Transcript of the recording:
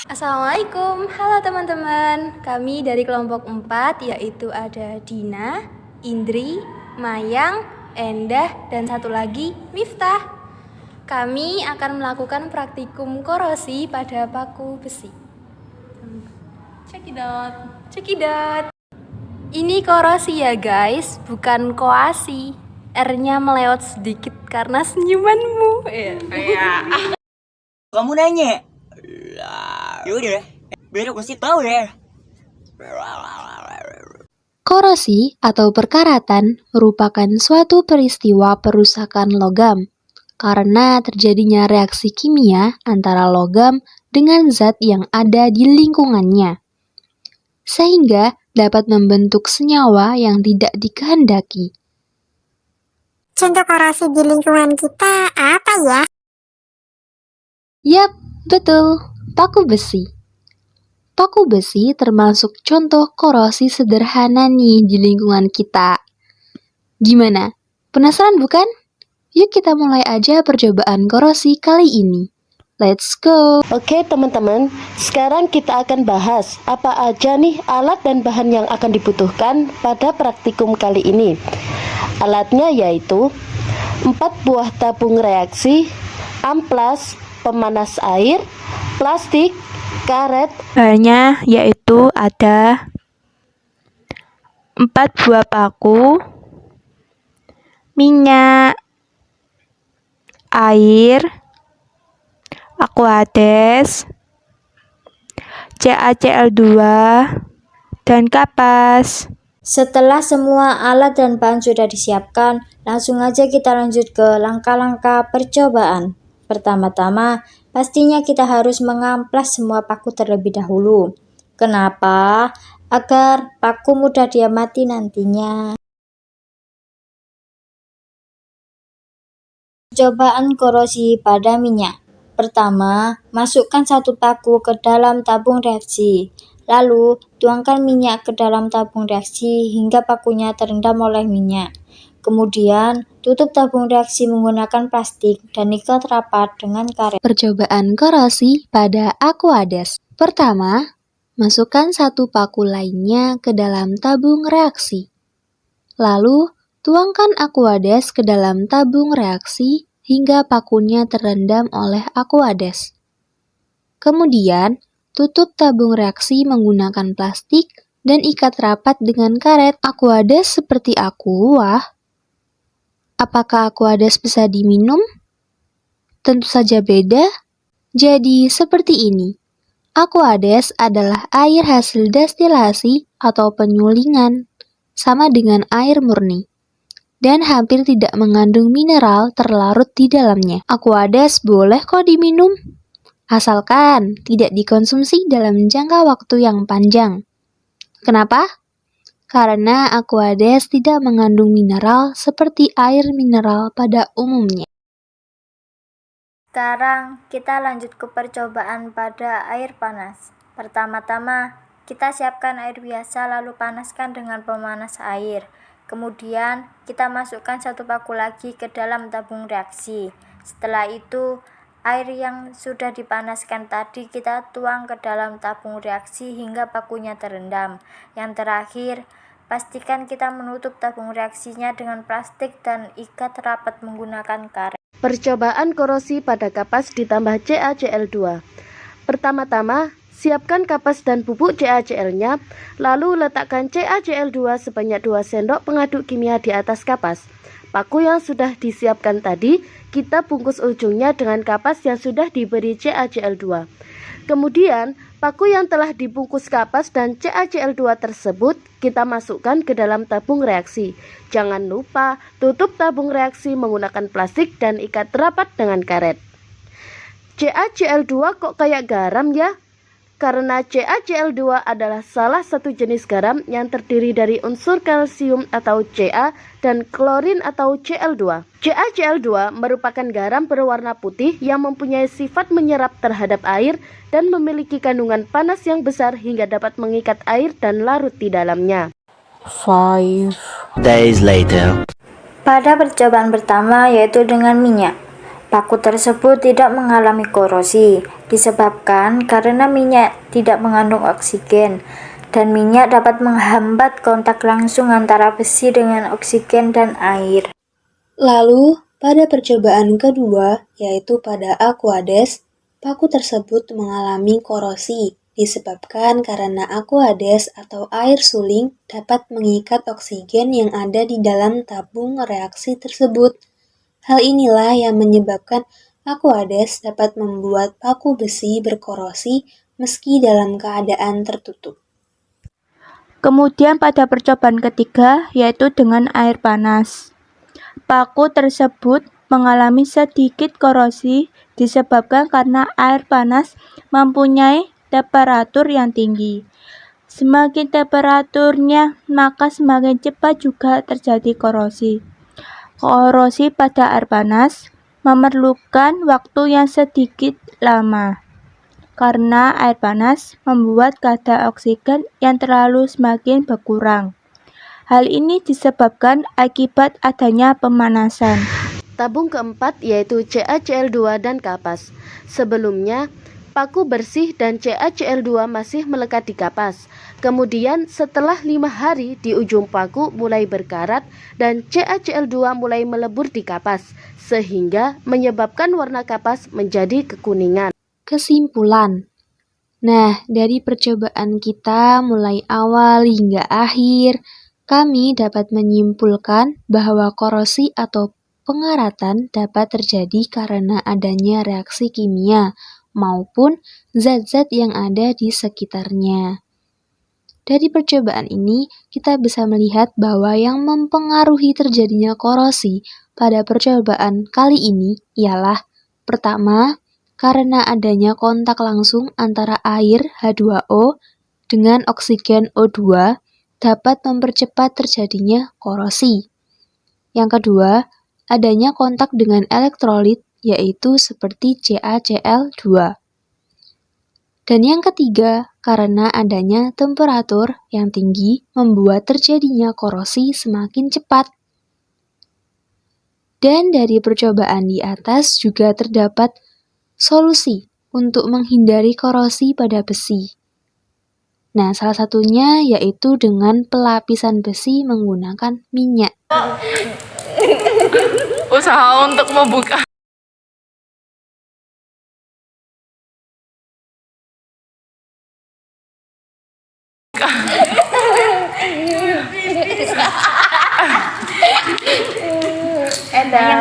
Assalamualaikum, halo teman-teman. Kami dari kelompok 4 yaitu ada Dina, Indri, Mayang, Endah, dan satu lagi Miftah. Kami akan melakukan praktikum korosi pada paku besi. Cekidot. Ini korosi ya guys, bukan koasi. R-nya melewat sedikit karena senyumanmu. Kamu nanya? Yaudah, biar aku sih tahu deh. Korosi atau perkaratan merupakan suatu peristiwa perusakan logam karena terjadinya reaksi kimia antara logam dengan zat yang ada di lingkungannya, sehingga dapat membentuk senyawa yang tidak dikehendaki. Contoh korosi di lingkungan kita apa ya? Yap, betul, paku besi. Paku besi termasuk contoh korosi sederhana nih di lingkungan kita. Gimana? Penasaran bukan? Yuk kita mulai aja percobaan korosi kali ini. Let's go! Oke teman-teman, sekarang kita akan bahas apa aja nih alat dan bahan yang akan dibutuhkan pada praktikum kali ini. Alatnya yaitu 4 buah tabung reaksi, amplas, pemanas air, plastik, karet. Bahannya yaitu ada 4 buah paku, minyak, air, Aquades, CaCl2, dan kapas. Setelah semua alat dan bahan sudah disiapkan, langsung aja kita lanjut ke langkah-langkah percobaan. Pertama-tama, pastinya kita harus mengamplas semua paku terlebih dahulu. Kenapa? Agar paku mudah diamati nantinya. Percobaan korosi pada minyak. Pertama, masukkan 1 paku ke dalam tabung reaksi. Lalu, tuangkan minyak ke dalam tabung reaksi hingga pakunya terendam oleh minyak. Kemudian, tutup tabung reaksi menggunakan plastik dan ikat rapat dengan karet. Percobaan korosi pada Aquades. Pertama, masukkan 1 paku lainnya ke dalam tabung reaksi. Lalu, tuangkan Aquades ke dalam tabung reaksi hingga pakunya terendam oleh Aquades. Kemudian, tutup tabung reaksi menggunakan plastik dan ikat rapat dengan karet. Aquades seperti aqua. Apakah Aquades bisa diminum? Tentu saja beda. Jadi seperti ini. Aquades adalah air hasil destilasi atau penyulingan, sama dengan air murni, dan hampir tidak mengandung mineral terlarut di dalamnya. Aquades boleh kok diminum, asalkan tidak dikonsumsi dalam jangka waktu yang panjang. Kenapa? Karena Aquades tidak mengandung mineral seperti air mineral pada umumnya. Sekarang kita lanjut ke percobaan pada air panas. Pertama-tama, kita siapkan air biasa lalu panaskan dengan pemanas air. Kemudian, kita masukkan 1 paku lagi ke dalam tabung reaksi. Setelah itu, air yang sudah dipanaskan tadi kita tuang ke dalam tabung reaksi hingga pakunya terendam. Yang terakhir, pastikan kita menutup tabung reaksinya dengan plastik dan ikat rapat menggunakan karet. Percobaan korosi pada kapas ditambah CaCl2. Pertama-tama, siapkan kapas dan bubuk CaCl-nya, lalu letakkan CaCl2 sebanyak 2 sendok pengaduk kimia di atas kapas. Paku yang sudah disiapkan tadi, kita bungkus ujungnya dengan kapas yang sudah diberi CaCl2. Kemudian, paku yang telah dibungkus kapas dan CaCl2 tersebut kita masukkan ke dalam tabung reaksi. Jangan lupa tutup tabung reaksi menggunakan plastik dan ikat rapat dengan karet. CaCl2 kok kayak garam ya? Karena CaCl2 adalah salah satu jenis garam yang terdiri dari unsur kalsium atau Ca dan klorin atau Cl2. CaCl2 merupakan garam berwarna putih yang mempunyai sifat menyerap terhadap air dan memiliki kandungan panas yang besar hingga dapat mengikat air dan larut di dalamnya. 5 days later. Pada percobaan pertama yaitu dengan minyak. Paku tersebut tidak mengalami korosi, disebabkan karena minyak tidak mengandung oksigen, dan minyak dapat menghambat kontak langsung antara besi dengan oksigen dan air. Lalu, pada percobaan kedua, yaitu pada Aquades, paku tersebut mengalami korosi, disebabkan karena Aquades atau air suling dapat mengikat oksigen yang ada di dalam tabung reaksi tersebut. Hal inilah yang menyebabkan Aquades dapat membuat paku besi berkorosi meski dalam keadaan tertutup. Kemudian pada percobaan ketiga, yaitu dengan air panas. Paku tersebut mengalami sedikit korosi disebabkan karena air panas mempunyai temperatur yang tinggi. Semakin temperaturnya, maka semakin cepat juga terjadi korosi. Korosi pada air panas memerlukan waktu yang sedikit lama, karena air panas membuat kadar oksigen yang terlalu semakin berkurang. Hal ini disebabkan akibat adanya pemanasan. Tabung keempat yaitu CaCl2 dan kapas. Sebelumnya, paku bersih dan CaCl2 masih melekat di kapas. Kemudian setelah 5 hari di ujung paku mulai berkarat dan CaCl2 mulai melebur di kapas, sehingga menyebabkan warna kapas menjadi kekuningan. Kesimpulan. Nah, dari percobaan kita mulai awal hingga akhir, kami dapat menyimpulkan bahwa korosi atau pengaratan dapat terjadi karena adanya reaksi kimia maupun zat-zat yang ada di sekitarnya. Dari percobaan ini, kita bisa melihat bahwa yang mempengaruhi terjadinya korosi pada percobaan kali ini ialah pertama, karena adanya kontak langsung antara air H2O dengan oksigen O2 dapat mempercepat terjadinya korosi. Yang kedua, adanya kontak dengan elektrolit yaitu seperti CaCl2. Dan yang ketiga, karena adanya temperatur yang tinggi membuat terjadinya korosi semakin cepat. Dan dari percobaan di atas juga terdapat solusi untuk menghindari korosi pada besi. Nah, salah satunya yaitu dengan pelapisan besi menggunakan minyak. Usaha untuk membuka Yang